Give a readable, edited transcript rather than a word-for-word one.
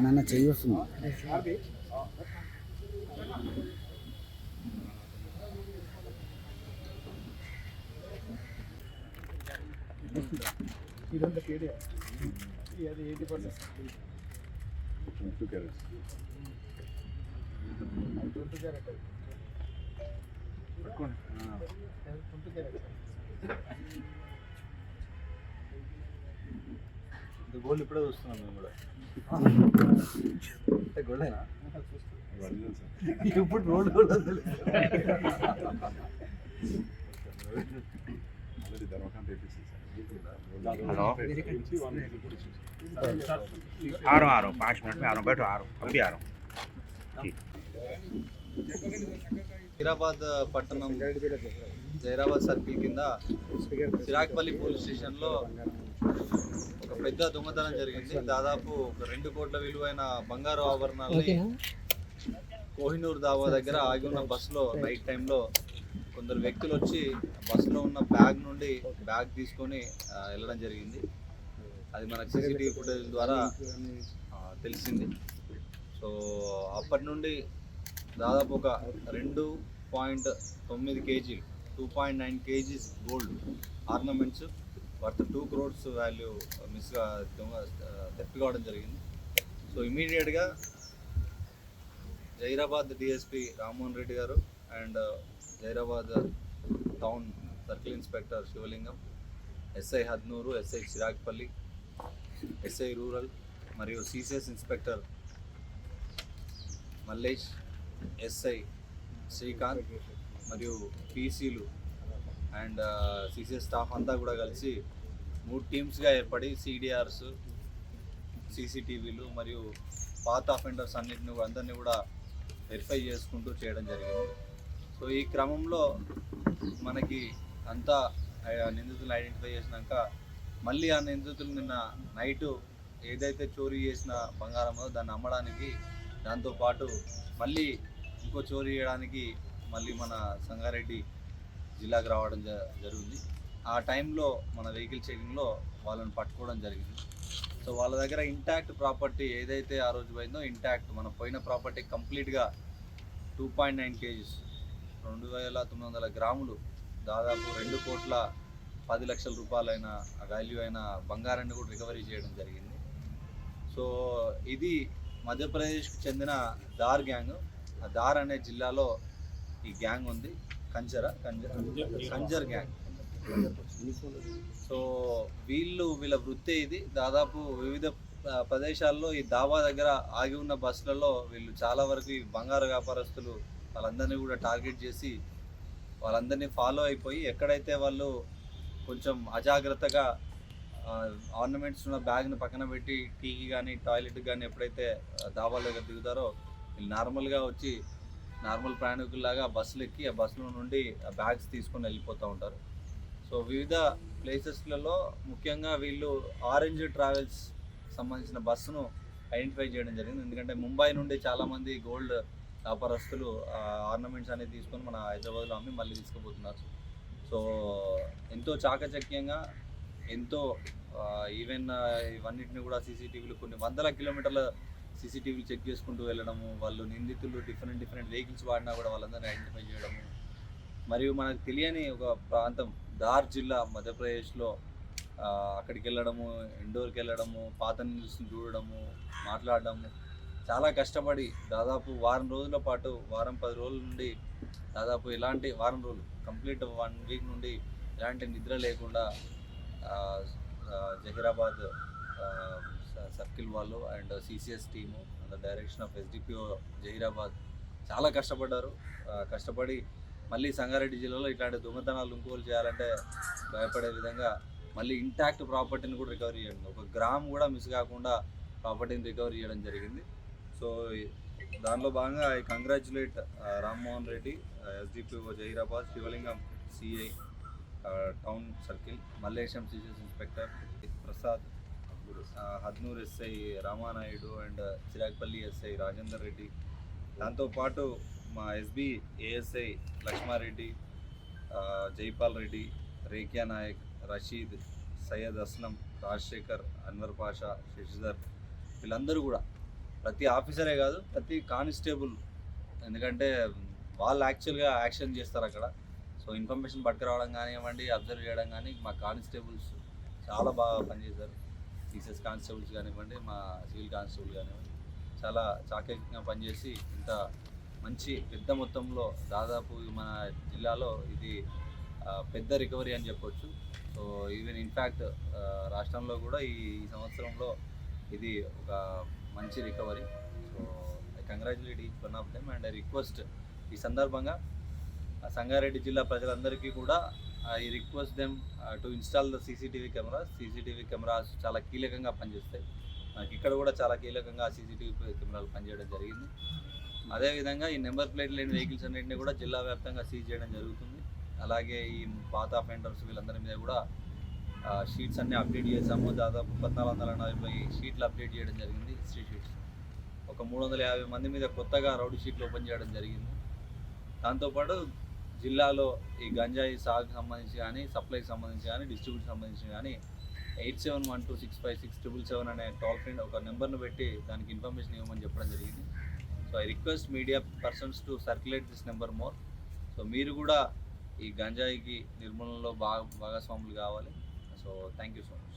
నాన్న చెయ్యి వస్తుంది. ఇదంతా కేడే అది 80% 2 క్యారెట్స్ 2 క్యారెట్ పట్టుకోండి 2 క్యారెట్ ఇది గోల్డ్ ఇప్పుడే చూస్తున్నాం మేము కూడా గోల్డేనా ఇప్పుడు రోడ్ కూడా हेलो आ रहा हूँ 5 मिनट में आ रहा हूँ, बैठो आ रहा हूँ, अभी आ रहा हूँ। హైదరాబాద్ పట్టణం జైరాబాద్ సర్కిల్ కింద చిరాక్పల్లి పోలీస్ స్టేషన్లో ఒక పెద్ద దొంగతనం జరిగింది. దాదాపు ఒక 2 కోట్ల విలువైన బంగారు ఆభరణాలని కోహినూర్ దాబా దగ్గర ఆగి ఉన్న బస్సులో నైట్ టైంలో కొందరు వ్యక్తులు వచ్చి బస్సులో ఉన్న బ్యాగ్ నుండి బ్యాగ్ తీసుకొని వెళ్ళడం జరిగింది. అది మనకు సీసీటీవీ ఫుటేజ్ ద్వారా తెలిసింది. సో అప్పటి నుండి దాదాపు ఒక 2.9 కేజీలు 2.9 kgs gold ornaments worth 2 crores value theft కావడం జరిగింది. సో ఇమీడియట్గా Zaheerabad DSP Rammohan Reddy garu and Zaheerabad town circle inspector Shivalingam, SI Hadnoor, SI Chiragpalli, SI rural మరియు CCS inspector Mallesh, SI Srikanth మరియు పీసీలు అండ్ సిసిఎస్ స్టాఫ్ అంతా కూడా కలిసి 3 టీమ్స్గా ఏర్పడి సిడిఆర్స్, సీసీటీవీలు మరియు పాత అఫెండర్స్ అందరినీ కూడా వెరిఫై చేసుకుంటూ చేయడం జరిగింది. సో ఈ క్రమంలో మనకి అంతా నిందితులను ఐడెంటిఫై చేసినాక మళ్ళీ ఆ నిందితులు నిన్న నైటు ఏదైతే చోరీ చేసిన బంగారమో దాన్ని అమ్మడానికి, దాంతోపాటు మళ్ళీ ఇంకో చోరీ చేయడానికి మళ్ళీ మన సంగారెడ్డి జిల్లాకు రావడం జరిగింది. ఆ టైంలో మన వెహికల్ చెకింగ్లో వాళ్ళని పట్టుకోవడం జరిగింది. సో వాళ్ళ దగ్గర ఇంటాక్ట్ ప్రాపర్టీ ఏదైతే ఆ రోజు పోయిందో ఇంటాక్ట్ మన పోయిన ప్రాపర్టీ కంప్లీట్గా 2.9 కేజీస్ 2900 గ్రాములు దాదాపు 2,10,00,000 రూపాయలైన వాల్యూ అయిన బంగారాన్ని కూడా రికవరీ చేయడం జరిగింది. సో ఇది మధ్యప్రదేశ్కి చెందిన దార్ గ్యాంగ్. దార్ అనే జిల్లాలో ఈ గ్యాంగ్ ఉంది. కంజర్ గ్యాంగ్. సో వీళ్ళ వృత్తి ఇది. దాదాపు వివిధ ప్రదేశాల్లో ఈ దాబా దగ్గర ఆగి ఉన్న బస్సులలో వీళ్ళు చాలా వరకు ఈ బంగారు వ్యాపారస్తులు వాళ్ళందరినీ కూడా టార్గెట్ చేసి వాళ్ళందరినీ ఫాలో అయిపోయి ఎక్కడైతే వాళ్ళు కొంచెం అజాగ్రత్తగా ఆర్నమెంట్స్ ఉన్న బ్యాగ్ని పక్కన పెట్టి టీకి కానీ టాయిలెట్కి కానీ ఎప్పుడైతే దాబాల దగ్గర దిగుతారో వీళ్ళు నార్మల్గా వచ్చి నార్మల్ ప్రయాణికుల్లాగా బస్సులు ఎక్కి ఆ బస్సులో నుండి ఆ బ్యాగ్స్ తీసుకొని వెళ్ళిపోతూ ఉంటారు. సో వివిధ ప్లేసెస్లలో ముఖ్యంగా వీళ్ళు ఆరెంజ్ ట్రావెల్స్ సంబంధించిన బస్సును ఐడెంటిఫై చేయడం జరిగింది. ఎందుకంటే ముంబై నుండి చాలామంది గోల్డ్ వ్యాపారస్తులు ఆర్నమెంట్స్ అనేది తీసుకొని మన హైదరాబాద్లో అమ్మి మళ్ళీ తీసుకుపోతున్నారు. సో ఎంతో చాకచక్యంగా ఎంతో ఈవెన్ ఇవన్నిటిని కూడా సీసీటీవీలు కొన్ని 100 కిలోమీటర్ల సీసీటీవీలు చెక్ చేసుకుంటూ వెళ్ళడము, వాళ్ళు నిందితులు డిఫరెంట్ వెహికల్స్ వాడినా కూడా వాళ్ళందరినీ ఐడెంటిఫై చేయడము, మరియు మనకు తెలియని ఒక ప్రాంతం దార్ జిల్లా మధ్యప్రదేశ్లో అక్కడికి వెళ్ళడము, ఇండోర్కి వెళ్ళడము, పాత న్యూస్ని చూడడము, మాట్లాడడము, చాలా కష్టపడి దాదాపు వారం రోజుల పాటు 10 రోజుల నుండి దాదాపు ఇలాంటి వారం రోజులు కంప్లీట్ 1 వీక్ నుండి ఎలాంటి నిద్ర లేకుండా జహీరాబాద్ సర్కిల్ వాళ్ళు and CCS team and direction of SDPO Zaheerabad చాలా కష్టపడ్డారు. కష్టపడి మళ్ళీ సంగారెడ్డి జిల్లాలో ఇట్లాంటి దొంగతనాలు ఇంకోలు చేయాలంటే భయపడే విధంగా మళ్ళీ ఇంటాక్ట్ ప్రాపర్టీని కూడా రికవరీ చేయడం, 1 గ్రామ్ కూడా మిస్ కాకుండా ప్రాపర్టీని రికవరీ చేయడం జరిగింది. సో దానిలో భాగంగా I congratulate Rammohan Reddy, SDPO Zaheerabad, Shivalingam CI town circle, Mallesham CCS inspector Prasad, Hadnoor SI Ramanaidu and Chiragpalli SI Rajender Reddy, దాంతోపాటు మా ఎస్బి ఏఎస్ఐ లక్ష్మారెడ్డి, జైపాల్ రెడ్డి, రేఖ్యా నాయక్, రషీద్, సయ్యద్ అస్లం, రాజశేఖర్, అన్వర్ పాషా, శశిధర్, వీళ్ళందరూ కూడా ప్రతి ఆఫీసరే కాదు ప్రతి కానిస్టేబుల్, ఎందుకంటే వాళ్ళు యాక్చువల్గా యాక్షన్ చేస్తారు అక్కడ. సో ఇన్ఫర్మేషన్ పట్టుకురావడం కానివ్వండి, అబ్జర్వ్ చేయడం కానీ మా కానిస్టేబుల్స్ చాలా బాగా పనిచేశారు. సిసిఎస్ కానిస్టేబుల్స్ కానివ్వండి, మా సివిల్ కానిస్టేబుల్ కానివ్వండి, చాలా చాకచక్యంగా పనిచేసి ఇంత మంచి పెద్ద మొత్తంలో దాదాపు మన జిల్లాలో ఇది పెద్ద రికవరీ అని చెప్పొచ్చు. సో ఈవెన్ ఇన్ఫ్యాక్ట్ రాష్ట్రంలో కూడా ఈ సంవత్సరంలో ఇది ఒక మంచి recovery. So I congratulate each one of them and I request ఈ సందర్భంగా సంగారెడ్డి జిల్లా ప్రజలందరికీ కూడా I request them to install the CCTV cameras. CCTV cameras చాలా కీలకంగా పనిచేస్తాయి. మనకి ఇక్కడ కూడా చాలా కీలకంగా సీసీటీవీ కెమెరాలు పనిచేయడం జరిగింది. అదేవిధంగా ఈ నెంబర్ ప్లేట్ లేని వెహికల్స్ అన్నింటినీ కూడా జిల్లా వ్యాప్తంగా సీజ్ చేయడం జరుగుతుంది. అలాగే ఈ పాత అఫెండర్స్ వీళ్ళందరి మీద కూడా షీట్స్ అన్నీ అప్డేట్ చేసాము. దాదాపు 1440 షీట్లు అప్డేట్ చేయడం జరిగింది, హిస్టరీ షీట్స్. ఒక 350 మంది మీద కొత్తగా రౌడీ షీట్లు ఓపెన్ చేయడం జరిగింది. దాంతోపాటు జిల్లాలో ఈ గంజాయి సాగుకు సంబంధించి కానీ, సప్లైకి సంబంధించి కానీ, డిస్ట్రిబ్యూషన్ సంబంధించి కానీ 8712656777 అనే టోల్ ఫ్రీ ఒక నెంబర్ను పెట్టి దానికి ఇన్ఫర్మేషన్ ఇవ్వమని చెప్పడం జరిగింది. So I request media persons to circulate this number more. So మీరు కూడా ఈ గంజాయికి నిర్మూలనలో భాగస్వాములు కావాలి. So thank you so much.